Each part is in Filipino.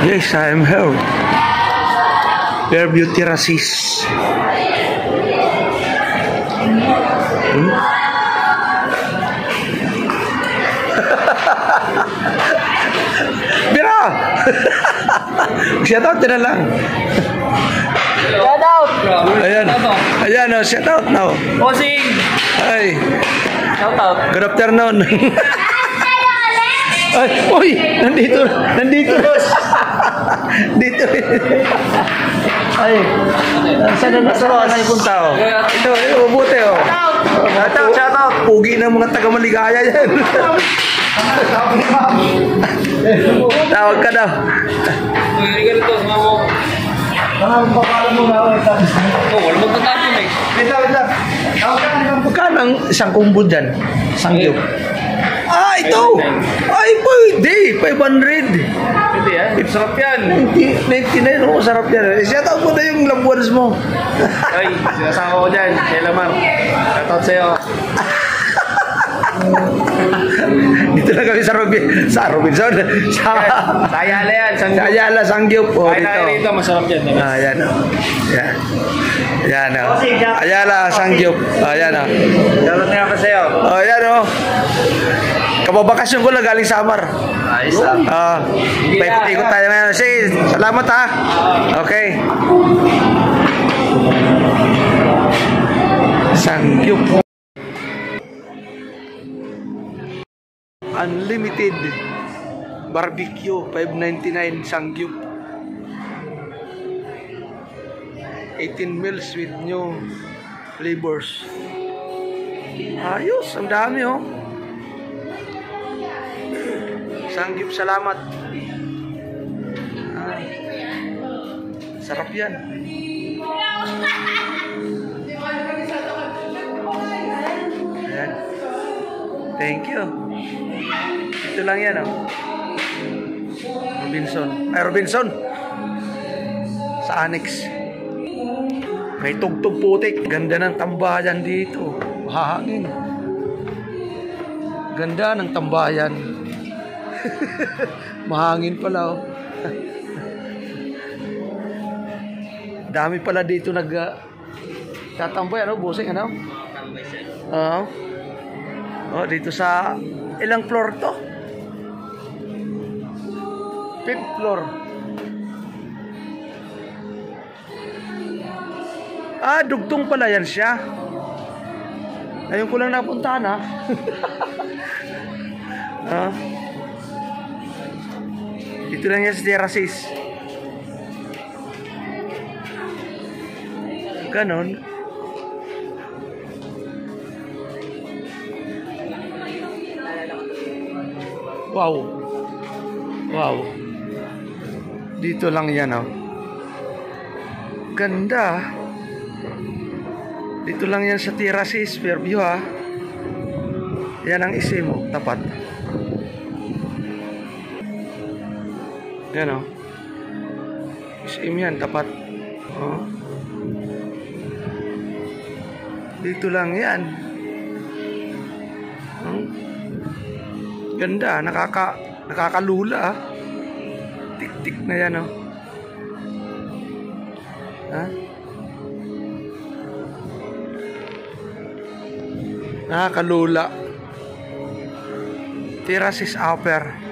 Yes, I am here. Fairview Terraces. Bira! Shout out na lang. Shout out! Ayan. Ayan, oh, shout out now. Bossing! Ay. Shout out. Good afternoon. Ay, uy, nandito. Dito. Ay, saan na punta, oh? Ito, buti, oh. Shout out. Pugi ng mga taga-Maligaya yan. Tawag ka daw. Hindi ka rito, sumama ko. Walang papala mo na ako. Walang magtatapon eh. Wait lang. Magkano ang isang kumbo dyan? Sangyup. Ah, ito! Ay, pwede! 500! Pwede yan. Sarap yan. 99, oh, sarap yan. Shout out mo na yung labuans mo. Ay, sinasama ko dyan. Kaya lamang. Shout out sa'yo. Dito na kami sa Robinson. Sa Ayala yan. Ayala, Sangyup. Oh, Kain na rito, masarap yan. Ah, yan, oh. Yan. Yan, oh. Ayala, Sangyup. Ah, yan, oh. Shout out na yan pa sa'yo. Oh, yan, oh. Kababakasyon ko lang galing Samar. Ayos ah. Paikot-ikot tayo ngayon. Sige, salamat ha. Okay. Sangyup. Unlimited barbecue, 599 Sangyup. 18 meals with new flavors. Ayos, ang dami oh. Sangyup, salamat. Sarap yan. Ayan. Thank you. Ito lang yan oh. Robinson. Sa Annex. May tugtog putik. Ganda ng tambayan dito. Mahangin. Ganda ng tambayan. Mahangin pala oh. Dami pala dito tatambay ano, bossing ano? Oo. Oh, dito sa ilang floor to? 5th floor. Ah, dugtong pala yan siya. Ayun ko lang napuntahan ha. Ah. Dito lang yan sa Terraces. Ganon. Wow. Dito lang yan oh. Ganda. Dito lang yan sa Terraces, Fairview ha. Yan ang isi mo, tapat. Yan oh. Isim yan, tapat. Oh. Dito lang yan. Ganda, nakakalula. Tik-tik na yan oh. Ha? Nakakalula. Terraces upper.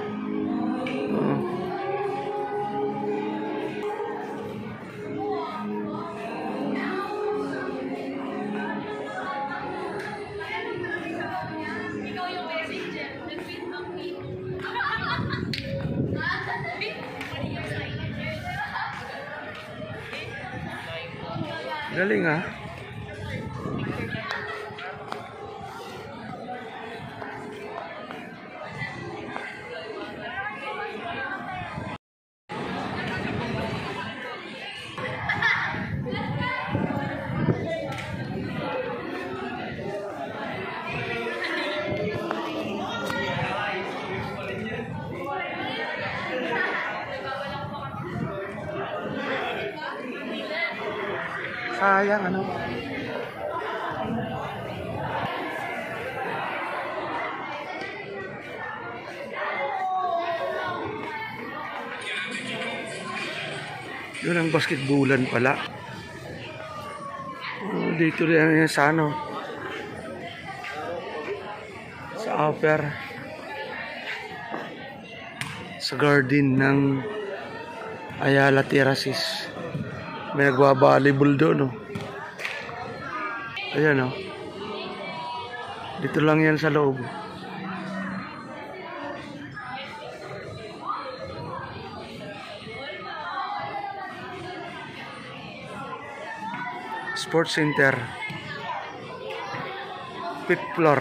Galing ah. Sayang ano. Yun ang basketballan pala. Dito rin yan sa ano. Sa upper. Sa garden ng Ayala Terraces. May nagwa-volleyball doon, oh. Ayan, oh. Dito lang yan sa loob. Sports Center. 5th floor.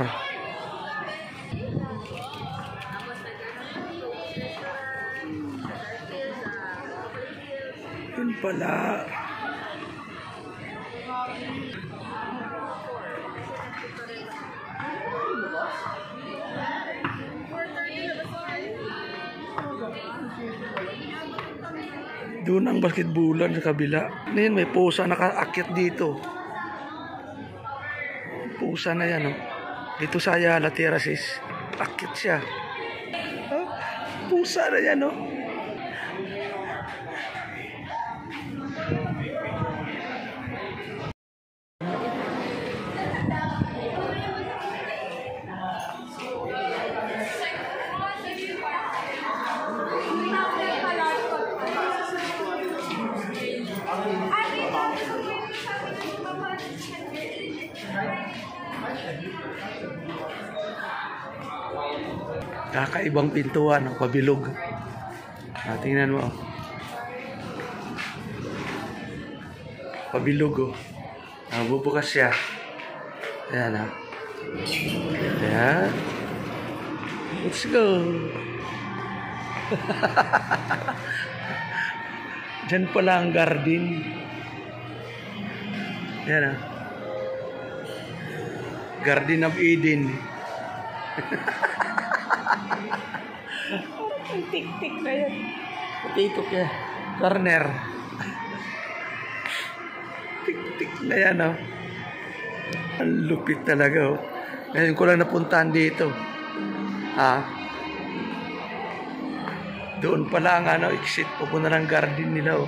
Yun pala. Doon ang basketballan sa kabila. Ngayon may pusa nakaakyat dito. Pusa na yan, oh. Dito sa Ayala Terraces. Akyat siya. Oh, pusa na yan, oh. Kakaibang pintuan, oh, pabilog. Tingnan mo, oh. Pabilog, oh. Bubukas siya. Ayan, ah. Ayan. Let's go. Diyan pala ang garden. Ayan, ah. Garden of Eden. Ang tik-tik na yan. Tik-tik yan. Corner. Tik-tik na yan, oh. Ang lupit talaga, oh. Ngayon ko lang napuntahan dito. Doon pala ang ano, exit. Pupunta ng garden nila, oh.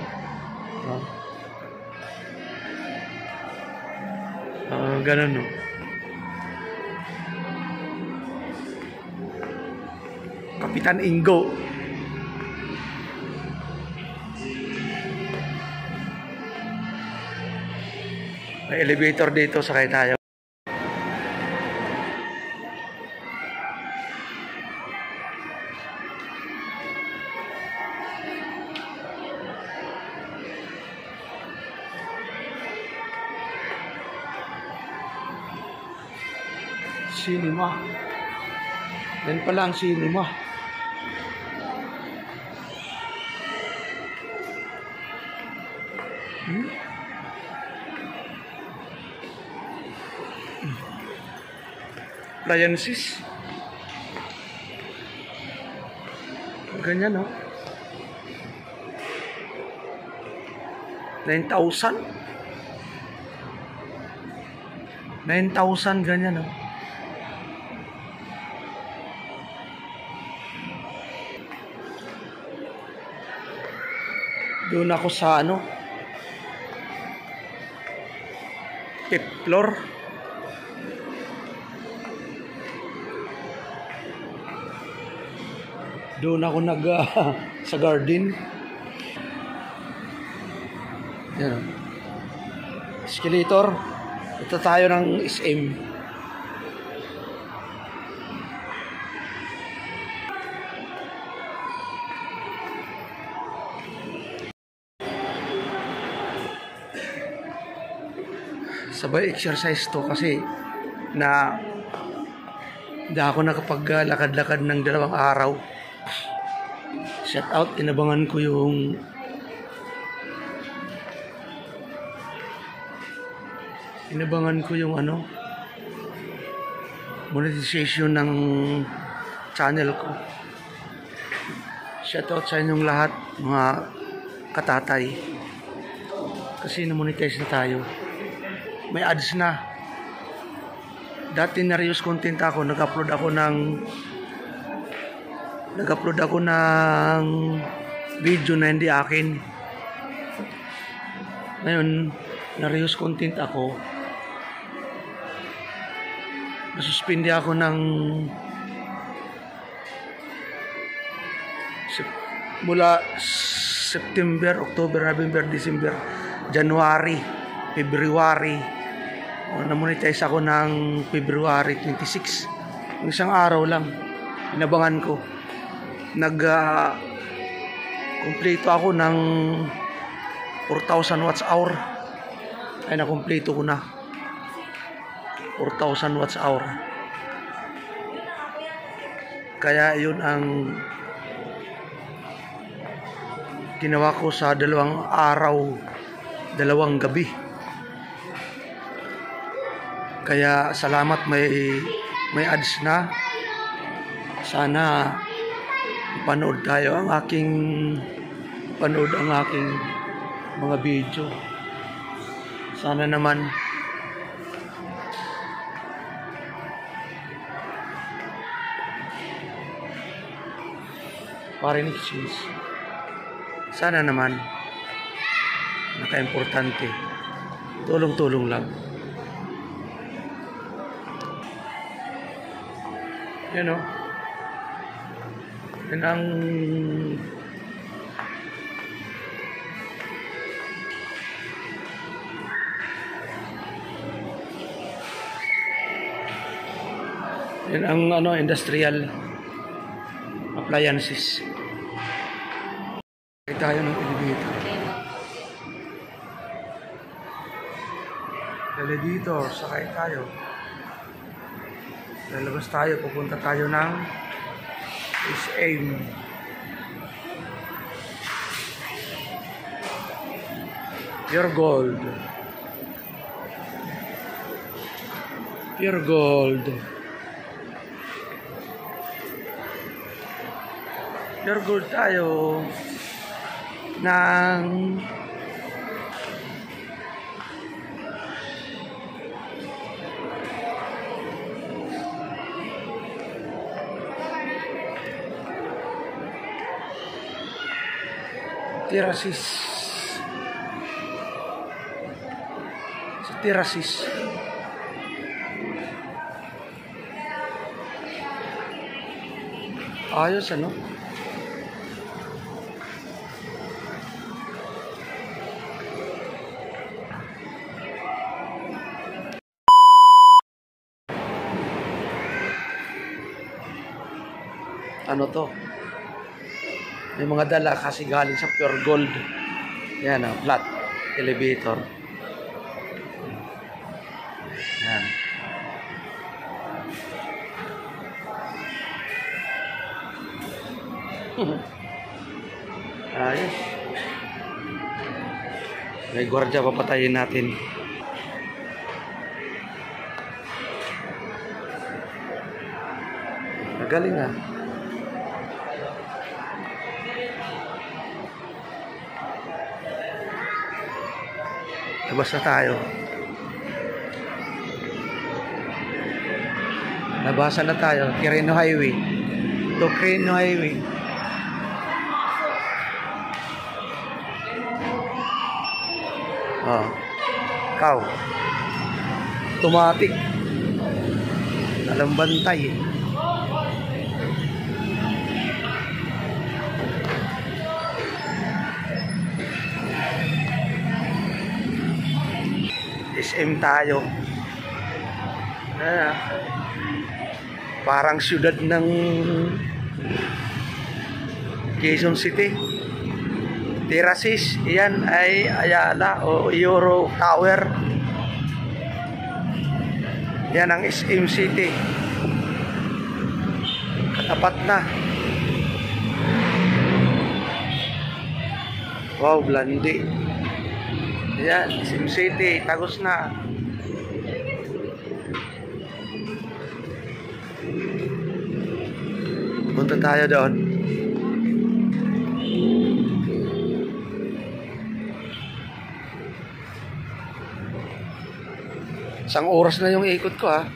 Ganun, oh. Kapitan Ingo. May elevator dito, sakay tayo. Cinema. Yan pala ang cinema. Appliances. Ganyan, no? 9,000. 9,000 ganyan, no? Doon ako sa ano? 5th floor. Doon ako sa garden. Yan. Escalator. Ito tayo ng SM. Sabay exercise to kasi na hindi ako nakapaglakad-lakad ng 2 araw. Shout out, inabangan ko yung ano, monetization ng channel ko. Shout out sa inyong lahat, mga katatay. Kasi na-monetize na tayo. May ads na. Dati na-reuse content ako, nag-upload ako ng video na hindi akin. Ngayon, na-reuse content ako. Nasuspindi ako ng mula September, October, November, December, January, February. Na-monetize ako ng February 26. Isang araw lang, inabangan ko. Kumpleto ako ng 4,000 watts hour. Ay, nakumpleto ko na. 4,000 watts hour. Kaya yun ang ginawa ko sa 2 araw, 2 gabi. Kaya salamat, may ads na. Sana panood tayo ang aking mga video. Sana naman parinig cheese. Sana naman naka-importante. Tulong-tulong lang. Yan o. Yan ang industrial appliances. Sakay tayo ng elevator. Elevator, sakay tayo. Lalabas tayo, pupunta tayo ng SM. Pure Gold. Pure Gold. Pure Gold tayo ng Tirasis. Sa Tirasis. Ayos ano? Ano to? May mga dala kasi galing sa Pure Gold. Yan ang flat elevator. Yan. Ayos. May gwardiya, papatayin natin. Magaling ah. Labas na tayo. Labasan na tayo. Quirino Highway. To Quirino Highway. Oh. Ikaw. Automatic. Alam bantay eh. SM tayo. Parang siyudad ng Quezon City. Tirasis, yan ay Ayala o Euro Tower. Yan ang SM City. Katapat na. Wow, Blandi. Yan, SM City, tagos na. Punta tayo doon. Isang oras na yung ikot ko ha.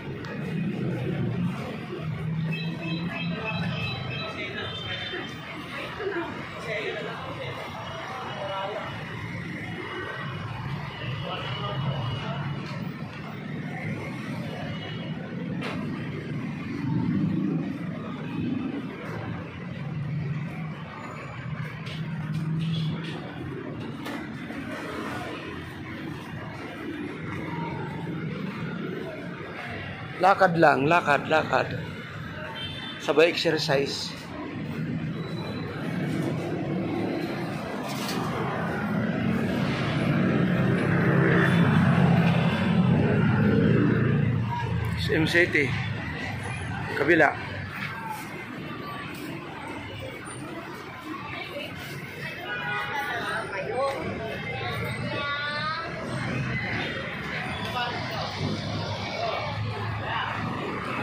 Lakad lang, lakad. Sabay exercise. SM City. Kabila.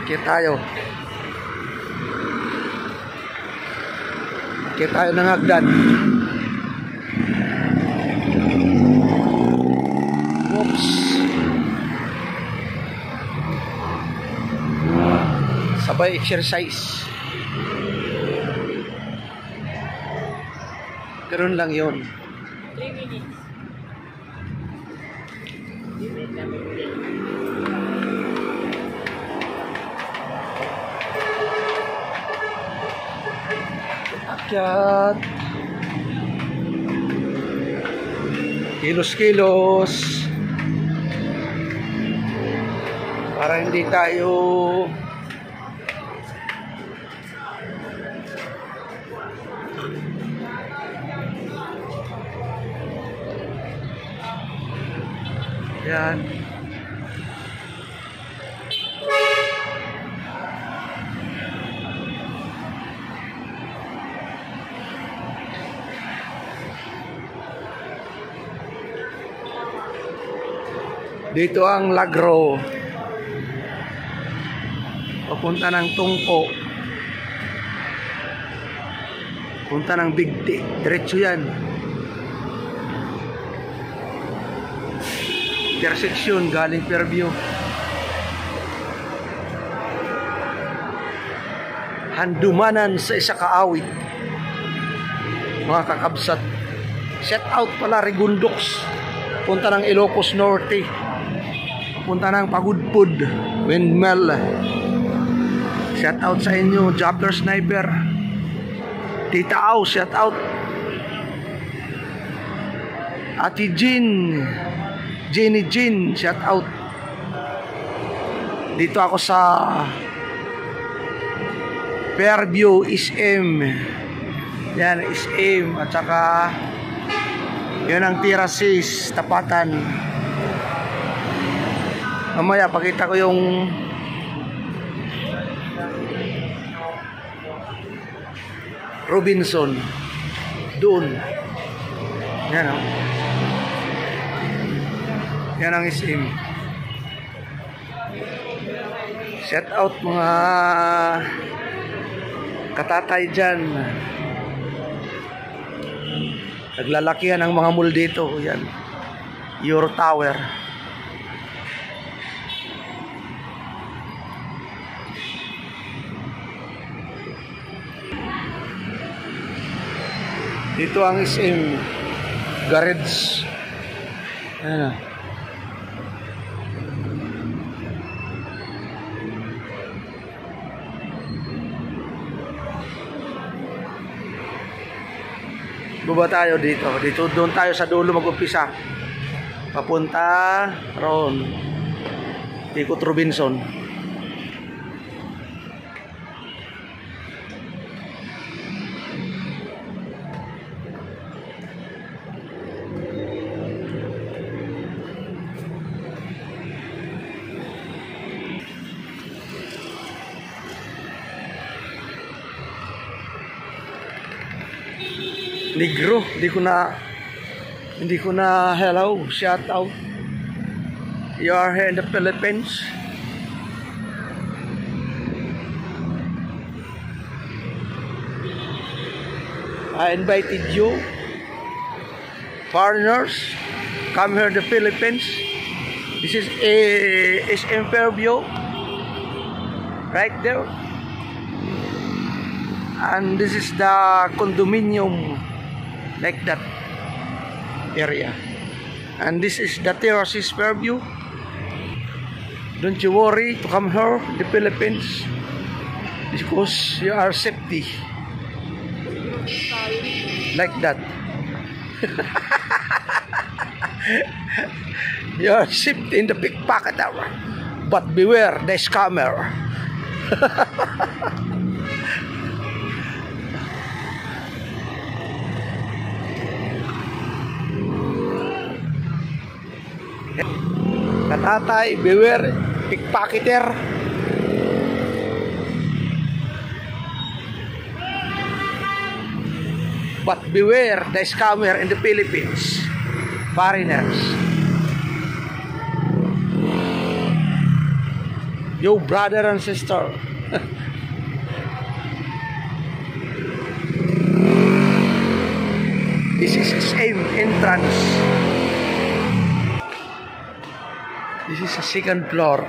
Akit tayo. Akit tayo ng hagdan. Oops. Sabay exercise. Ganun lang yun. 3 minutes. Akyat. Kilos-kilos. Para hindi tayo yan. Dito ang Lagro. Papunta ng Tungko. Punta ng Bigti. Diretso yan. Intersection galing Fairview. Handumanan sa isa kaawit. Mga kakabsat. Set out pala Regundox. Punta ng Ilocos Norte. Punta ng Pagudpud. Windmill. Set out sa inyo, Jobber Sniper. Tita Au, set out. Ate Jean. Jenny Jean, shout out. Dito ako sa Fairview SM. Yan, SM. At saka yun ang Tirasis, Tapatan. Mamaya pakita ko yung Robinson. Doon. Yan o. Yan ang SM. Shout out mga katatay dyan. Naglalakihan ang mga mall dito. Yan. Euro Tower. Dito ang SM Garage. Ayan. Baba tayo dito. Doon tayo sa dulo mag-umpisa. Papunta roon. Ikot Robinson. Negro, hindi ko na hello, shout out. You are here in the Philippines. I invited you, foreigners, come here in the Philippines. This is SM Fairview, right there. And this is the condominium. Like that area, and this is the Terraces Fairview. Don't you worry to come here, the Philippines, because you are safety. Like that. You are safety in the pickpocket hour. But beware the scammer. Katatay, beware pickpocketer. But beware the scammer in the Philippines. Foreigners. Yo, brother and sister. This is the same entrance. This is a second floor.